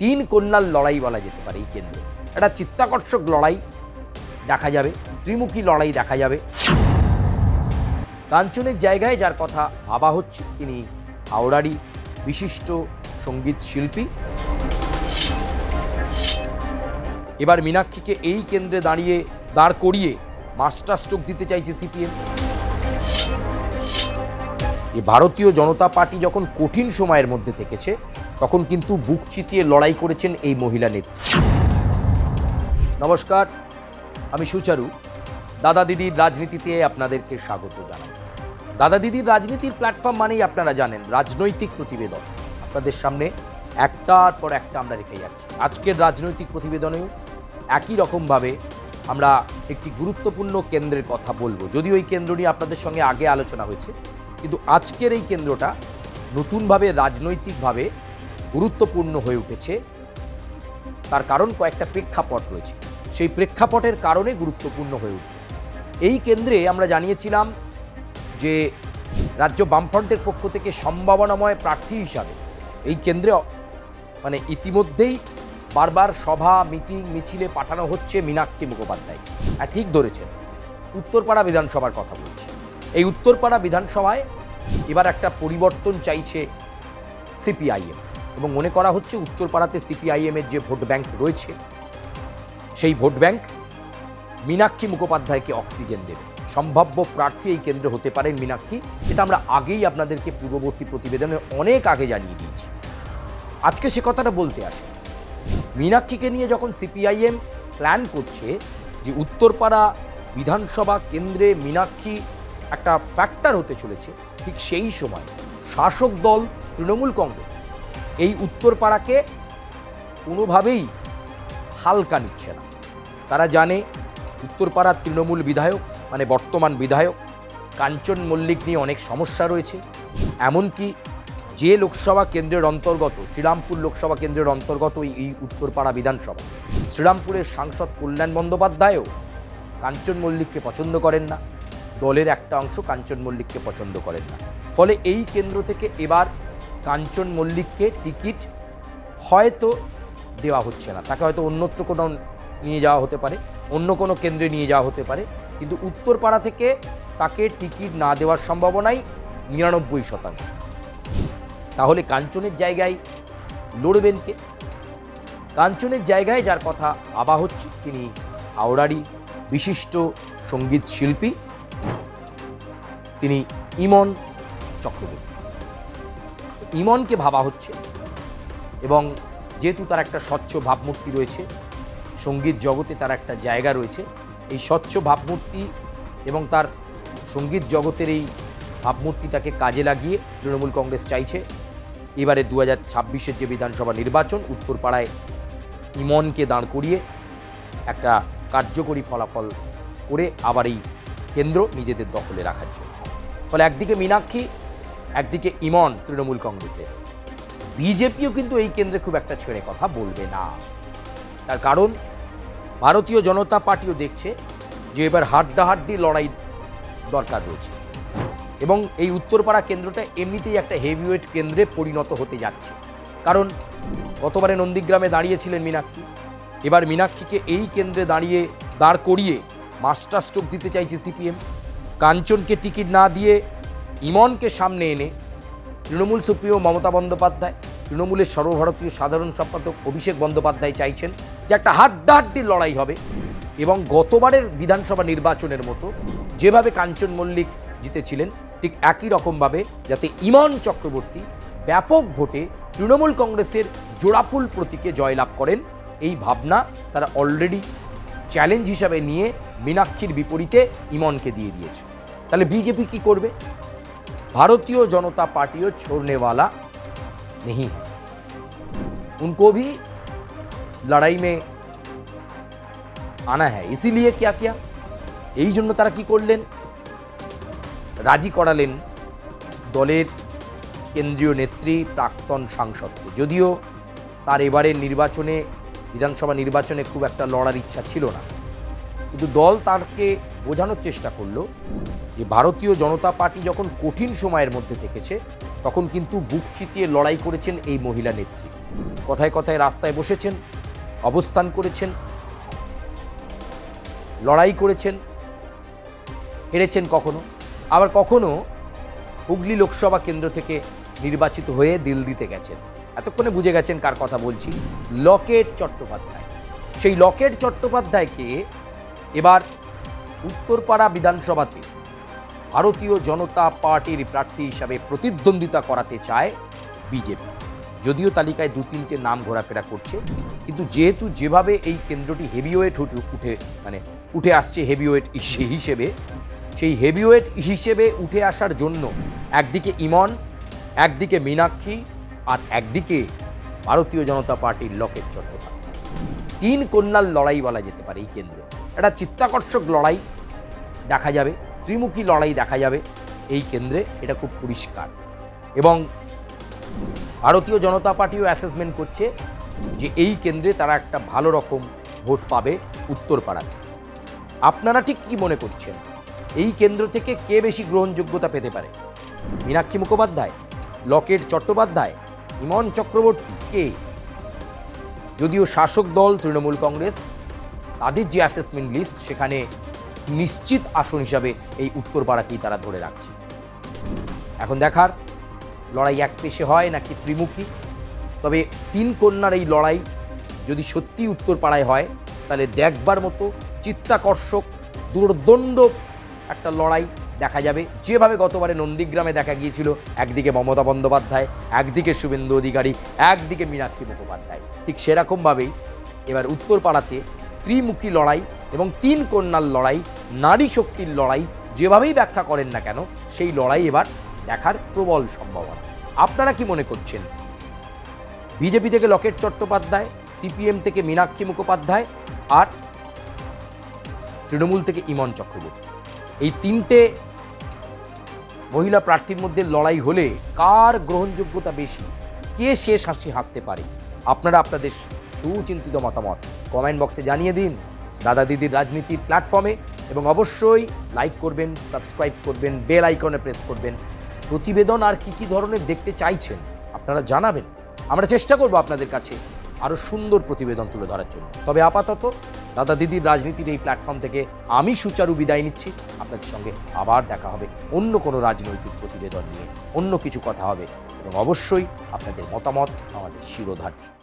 তিন কন্যার লড়াই বলা যেতে পারে এই কেন্দ্রে। একটা চিত্তাকর্ষক লড়াই দেখা যাবে, ত্রিমুখী লড়াই দেখা যাবে। কাঞ্চনের জায়গায় যার কথা ভাবা হচ্ছে তিনি হাওড়ারই বিশিষ্ট সঙ্গীত শিল্পী। এবার মীনাক্ষীকে এই কেন্দ্রে দাঁড় করিয়ে মাস্টার স্ট্রোক দিতে চাইছে সিপিএম। ভারতীয় জনতা পার্টি যখন কঠিন সময়ের মধ্যে থেকেছে তখন কিন্তু বুক চিতিয়ে লড়াই করেছেন এই মহিলা নেত্রী। নমস্কার, আমি সুচারু। দাদা দিদির রাজনীতিতে আপনাদেরকে স্বাগত জানাই। দাদা দিদির রাজনীতির প্ল্যাটফর্ম মানেই আপনারা জানেন রাজনৈতিক প্রতিবেদন আপনাদের সামনে একটার পর একটা আমরা রেখে যাচ্ছি। আজকের রাজনৈতিক প্রতিবেদনেও একই রকমভাবে আমরা একটি গুরুত্বপূর্ণ কেন্দ্রের কথা বলবো। যদিও এই কেন্দ্র নিয়ে আপনাদের সঙ্গে আগে আলোচনা হয়েছে, কিন্তু আজকের এই কেন্দ্রটা নতুনভাবে রাজনৈতিকভাবে গুরুত্বপূর্ণ হয়ে উঠেছে। তার কারণ কয়েকটা প্রেক্ষাপট রয়েছে, সেই প্রেক্ষাপটের কারণে গুরুত্বপূর্ণ হয়ে উঠবে। এই কেন্দ্রে আমরা জানিয়েছিলাম যে রাজ্য বামফ্রন্টের পক্ষ থেকে সম্ভাবনাময় প্রার্থী হিসাবে এই কেন্দ্রে ইতিমধ্যেই বারবার সভা মিটিং মিছিলে পাঠানো হচ্ছে মীনাক্ষী মুখোপাধ্যায়। ঠিক ধরেছেন, উত্তরপাড়া বিধানসভার কথা বলছি। এই উত্তরপাড়া বিধানসভায় এবার একটা পরিবর্তন চাইছে সিপিআইএম, এবং মনে করা হচ্ছে উত্তরপাড়াতে সিপিআইএমের যে ভোট ব্যাংক রয়েছে সেই ভোট ব্যাংক মীনাক্ষী মুখোপাধ্যায়কে অক্সিজেন দেবে। সম্ভাব্য প্রার্থী এই কেন্দ্রে হতে পারেন মীনাক্ষী। এটা আমরা আগেই আপনাদেরকে পূর্ববর্তী প্রতিবেদনে অনেক আগে জানিয়ে দিয়েছি। আজকে সে কথাটা বলতে আসে, মীনাক্ষীকে নিয়ে যখন সিপিআইএম প্ল্যান করছে যে উত্তরপাড়া বিধানসভা কেন্দ্রে মীনাক্ষী একটা ফ্যাক্টর হতে চলেছে, ঠিক সেই সময় শাসক দল তৃণমূল কংগ্রেস এই উত্তরপাড়াকে কোনোভাবেই হালকা নিচ্ছে না। তারা জানে উত্তরপাড়ার তৃণমূল বিধায়ক বর্তমান বিধায়ক কাঞ্চন মল্লিক নিয়ে অনেক সমস্যা রয়েছে। এমনকি যে লোকসভা কেন্দ্রের অন্তর্গত শ্রীরামপুর লোকসভা কেন্দ্রের অন্তর্গত এই উত্তরপাড়া বিধানসভা, শ্রীরামপুরের সাংসদ কল্যাণ বন্দ্যোপাধ্যায়ও কাঞ্চন মল্লিককে পছন্দ করেন না, দলের একটা অংশ কাঞ্চন মল্লিককে পছন্দ করেন না। ফলে এই কেন্দ্র থেকে এবার কাঞ্চন মল্লিককে টিকিট হয়তো দেওয়া হচ্ছে না, তাকে হয়তো অন্যত্র কোনো নিয়ে যাওয়া হতে পারে, অন্য কোনো কেন্দ্রে নিয়ে যাওয়া হতে পারে, কিন্তু উত্তরপাড়া থেকে তাকে টিকিট না দেওয়ার সম্ভাবনাই 99%। তাহলে কাঞ্চনের জায়গায় লড়বেন কে? কাঞ্চনের জায়গায় যার কথা ভাবা হচ্ছে তিনি হাওড়ারই বিশিষ্ট সঙ্গীত শিল্পী, তিনি ইমন চক্রবর্তী। ইমনকে ভাবা হচ্ছে, এবং যেহেতু তার একটা স্বচ্ছ ভাবমূর্তি রয়েছে, সঙ্গীত জগতে তার একটা জায়গা রয়েছে, এই স্বচ্ছ ভাবমূর্তি এবং তার সঙ্গীত জগতের এই ভাবমূর্তিটাকে কাজে লাগিয়ে তৃণমূল কংগ্রেস চাইছে এবারে 2026-এর যে বিধানসভা নির্বাচন উত্তরপাড়ায় ইমনকে দাঁড় করিয়ে একটা কার্যকরী ফলাফল করে আবার এই কেন্দ্র নিজেদের দখলে রাখার জন্য। ফলে একদিকে মীনাক্ষী, একদিকে ইমন তৃণমূল কংগ্রেসের। বিজেপিও কিন্তু এই কেন্দ্রে খুব একটা ছেড়ে কথা বলবে না। তার কারণ ভারতীয় জনতা পার্টিও দেখছে যে এবার হাড্ডাহাড্ডি লড়াই দরকার রয়েছে, এবং এই উত্তরপাড়া কেন্দ্রটা এমনিতেই একটা হেভিওয়েট কেন্দ্রে পরিণত হতে যাচ্ছে। কারণ গতবারে নন্দীগ্রামে দাঁড়িয়েছিলেন মীনাক্ষী, এবার মীনাক্ষীকে এই কেন্দ্রে দাঁড় করিয়ে মাস্টার স্ট্রোক দিতে চাইছে সিপিএম। কাঞ্চনকে টিকিট না দিয়ে ইমনকে সামনে এনে তৃণমূল সুপ্রিমো মমতা বন্দ্যোপাধ্যায়, তৃণমূলের সর্বভারতীয় সাধারণ সম্পাদক অভিষেক বন্দ্যোপাধ্যায় চাইছেন যে একটা হাড্ডাহাড্ডি লড়াই হবে, এবং গতবারের বিধানসভা নির্বাচনের মতো যেভাবে কাঞ্চন মল্লিক জিতেছিলেন ঠিক একই রকমভাবে যাতে ইমন চক্রবর্তী ব্যাপক ভোটে তৃণমূল কংগ্রেসের জোড়াফুল প্রতীকে জয়লাভ করেন, এই ভাবনা তারা অলরেডি চ্যালেঞ্জ হিসাবে নিয়ে মীনাক্ষীর বিপরীতে ইমনকে দিয়ে দিয়েছে। তাহলে বিজেপি কি করবে? भारतीय जनता पार्टियों छोड़ने वाला नहीं है, उनको भी लड़ाई में आना है। इसीलिए क्या किया, এই জন্য তারা কি করলেন, রাজি করালেন দলের কেন্দ্রীয় নেত্রী প্রাক্তন সাংসদকে। যদিও তার এবারের নির্বাচনে বিধানসভা নির্বাচনে খুব একটা লড়ার ইচ্ছা ছিল না, কিন্তু দল তাকে বোঝানোর চেষ্টা করলো যে ভারতীয় জনতা পার্টি যখন কঠিন সময়ের মধ্যে থেকেছে তখন কিন্তু বুক চিতিয়ে লড়াই করেছেন এই মহিলা নেত্রী। কথায় কথায় রাস্তায় বসেছেন, অবস্থান করেছেন, লড়াই করেছেন, হেরেছেন কখনো, আবার কখনো হুগলি লোকসভা কেন্দ্র থেকে নির্বাচিত হয়ে দিল্লিতে গেছেন। এতক্ষণে বুঝে গেছেন কার কথা বলছি, লকেট চট্টোপাধ্যায়। সেই লকেট চট্টোপাধ্যায়কে এবার উত্তরপাড়া বিধানসভাতে ভারতীয় জনতা পার্টির প্রার্থী হিসাবে প্রতিদ্বন্দ্বিতা করাতে চায় বিজেপি। যদিও তালিকায় 2-3টে নাম ঘোরাফেরা করছে, কিন্তু যেহেতু যেভাবে এই কেন্দ্রটি হেভিওয়েট উঠে আসছে হেভিওয়েট হিসেবে, সেই হেভিওয়েট হিসেবে উঠে আসার জন্য একদিকে ইমন, একদিকে মীনাক্ষী, আর একদিকে ভারতীয় জনতা পার্টির লকেট চট্টোপাধ্যায়। 3 কন্যার লড়াই বলা যেতে পারে এই কেন্দ্রে। একটা চিত্তাকর্ষক লড়াই দেখা যাবে, ত্রিমুখী লড়াই দেখা যাবে এই কেন্দ্রে, এটা খুব পরিষ্কার। এবং ভারতীয় জনতা পার্টিও অ্যাসেসমেন্ট করছে যে এই কেন্দ্রে তারা একটা ভালো রকম ভোট পাবে উত্তরপাড়াতে। আপনারা ঠিক কী মনে করছেন, এই কেন্দ্র থেকে কে বেশি গ্রহণযোগ্যতা পেতে পারে? মীনাক্ষী মুখোপাধ্যায়, লকেট চট্টোপাধ্যায়, ইমন চক্রবর্তী, কে? যদিও শাসক দল তৃণমূল কংগ্রেস, তাদের যে অ্যাসেসমেন্ট লিস্ট সেখানে নিশ্চিত আসন হিসাবে এই উত্তরপাড়াকেই তারা ধরে রাখছে। এখন দেখার লড়াই এক পেশে হয় নাকি ত্রিমুখী। তবে 3 কন্যার এই লড়াই যদি সত্যি উত্তরপাড়ায় হয়, তাহলে দেখবার মতো চিত্তাকর্ষক দুর্দণ্ড একটা লড়াই দেখা যাবে। যেভাবে গতবারে নন্দীগ্রামে দেখা গিয়েছিল, একদিকে মমতা বন্দ্যোপাধ্যায়, একদিকে শুভেন্দু অধিকারী, একদিকে মীনাক্ষী মুখোপাধ্যায়, ঠিক সেরকমভাবেই এবার উত্তরপাড়াতে ত্রিমুখী লড়াই এবং 3 কন্যার লড়াই, নারী শক্তির লড়াই, যেভাবেই ব্যাখ্যা করেন না কেন, সেই লড়াই এবার দেখার প্রবল সম্ভাবনা। আপনারা কি মনে করছেন? বিজেপি থেকে লকেট চট্টোপাধ্যায়, সিপিএম থেকে মীনাক্ষী মুখোপাধ্যায়, আর তৃণমূল থেকে ইমন চক্রবর্তী, এই 3টে মহিলা প্রার্থীর মধ্যে লড়াই হলে কার গ্রহণযোগ্যতা বেশি, কে শেষ হাসি হাসতে পারে? আপনারা আপনাদের সুচিন্তিত মতামত কমেন্ট বক্সে জানিয়ে দিন দাদা দিদির রাজনীতির প্ল্যাটফর্মে, এবং অবশ্যই লাইক করবেন, সাবস্ক্রাইব করবেন, বেল আইকনে প্রেস করবেন। প্রতিবেদন আর কি ধরনের দেখতে চাইছেন আপনারা জানাবেন, আমরা চেষ্টা করব আপনাদের কাছে আরও সুন্দর প্রতিবেদন তুলে ধরার জন্য। তবে আপাতত দাদা দিদির রাজনীতির এই প্ল্যাটফর্ম থেকে আমি সুচারু বিদায় নিচ্ছি। আপনাদের সঙ্গে আবার দেখা হবে অন্য কোনো রাজনৈতিক প্রতিবেদন নিয়ে, অন্য কিছু কথা হবে, এবং অবশ্যই আপনাদের মতামত আমাদের শিরোধার্য।